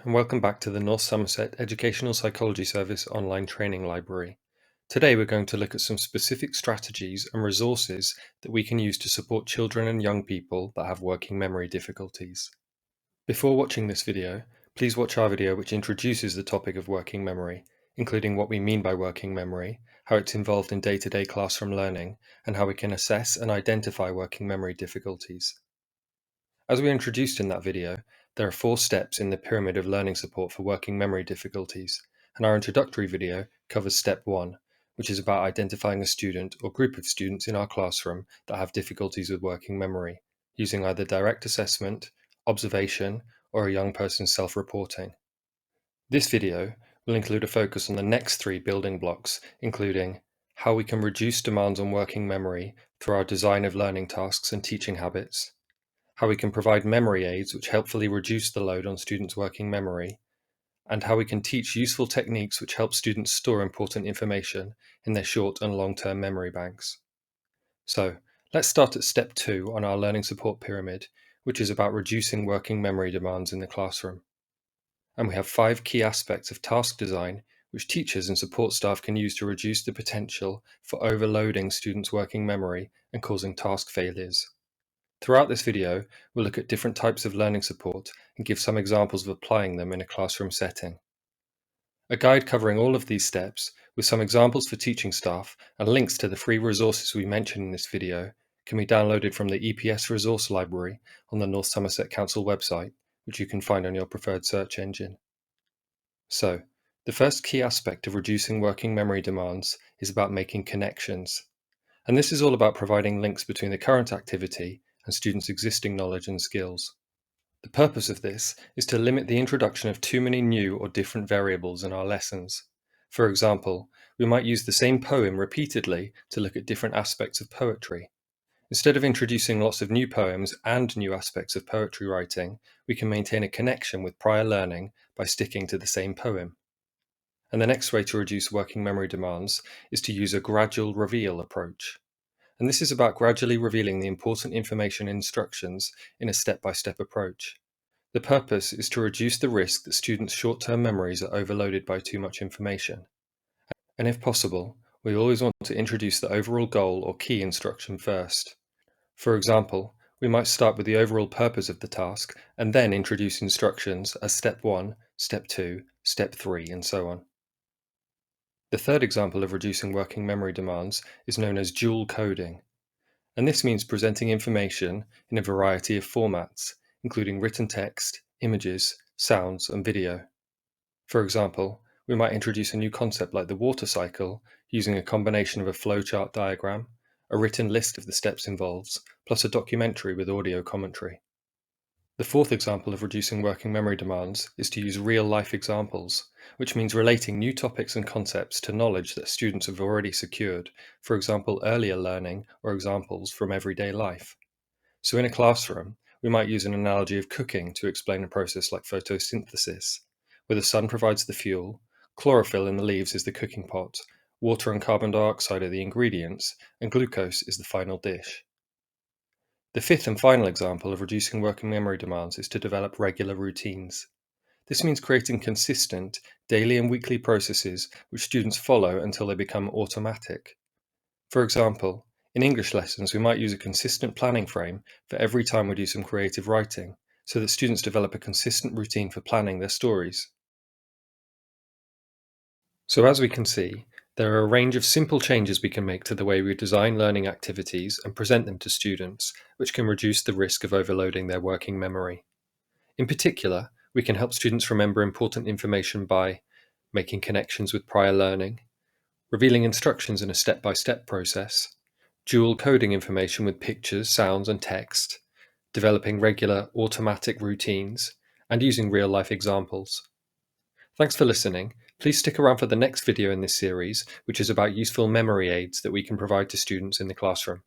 and welcome back to the North Somerset Educational Psychology Service online training library. Today we're going to look at some specific strategies and resources that we can use to support children and young people that have working memory difficulties. Before watching this video, please watch our video which introduces the topic of working memory, including what we mean by working memory, how it's involved in day-to-day classroom learning, and how we can assess and identify working memory difficulties. As we introduced in that video, there are 4 steps in the pyramid of learning support for working memory difficulties, and our introductory video covers step 1, which is about identifying a student or group of students in our classroom that have difficulties with working memory, using either direct assessment, observation, or a young person's self-reporting. This video will include a focus on the next 3 building blocks, including how we can reduce demands on working memory through our design of learning tasks and teaching habits, how we can provide memory aids which helpfully reduce the load on students' working memory, and how we can teach useful techniques which help students store important information in their short and long-term memory banks. So, let's start at step 2 on our learning support pyramid, which is about reducing working memory demands in the classroom. And we have 5 key aspects of task design which teachers and support staff can use to reduce the potential for overloading students' working memory and causing task failures. Throughout this video, we'll look at different types of learning support and give some examples of applying them in a classroom setting. A guide covering all of these steps, with some examples for teaching staff and links to the free resources we mentioned in this video, can be downloaded from the EPS resource library on the North Somerset Council website, which you can find on your preferred search engine. So, the first key aspect of reducing working memory demands is about making connections. And this is all about providing links between the current activity and students' existing knowledge and skills. The purpose of this is to limit the introduction of too many new or different variables in our lessons. For example, we might use the same poem repeatedly to look at different aspects of poetry. Instead of introducing lots of new poems and new aspects of poetry writing, we can maintain a connection with prior learning by sticking to the same poem. And the next way to reduce working memory demands is to use a gradual reveal approach. And this is about gradually revealing the important information and instructions in a step-by-step approach. The purpose is to reduce the risk that students' short-term memories are overloaded by too much information. And if possible, we always want to introduce the overall goal or key instruction first. For example, we might start with the overall purpose of the task and then introduce instructions as step 1, step 2, step 3, and so on. The third example of reducing working memory demands is known as dual coding, and this means presenting information in a variety of formats, including written text, images, sounds, and video. For example, we might introduce a new concept like the water cycle using a combination of a flowchart diagram, a written list of the steps involved, plus a documentary with audio commentary. The fourth example of reducing working memory demands is to use real-life examples, which means relating new topics and concepts to knowledge that students have already secured, for example, earlier learning or examples from everyday life. So in a classroom, we might use an analogy of cooking to explain a process like photosynthesis, where the sun provides the fuel, chlorophyll in the leaves is the cooking pot, water and carbon dioxide are the ingredients, and glucose is the final dish. The fifth and final example of reducing working memory demands is to develop regular routines. This means creating consistent, daily and weekly processes which students follow until they become automatic. For example, in English lessons we might use a consistent planning frame for every time we do some creative writing, so that students develop a consistent routine for planning their stories. So as we can see, there are a range of simple changes we can make to the way we design learning activities and present them to students, which can reduce the risk of overloading their working memory. In particular, we can help students remember important information by making connections with prior learning, revealing instructions in a step-by-step process, dual coding information with pictures, sounds, and text, developing regular automatic routines, and using real-life examples. Thanks for listening. Please stick around for the next video in this series, which is about useful memory aids that we can provide to students in the classroom.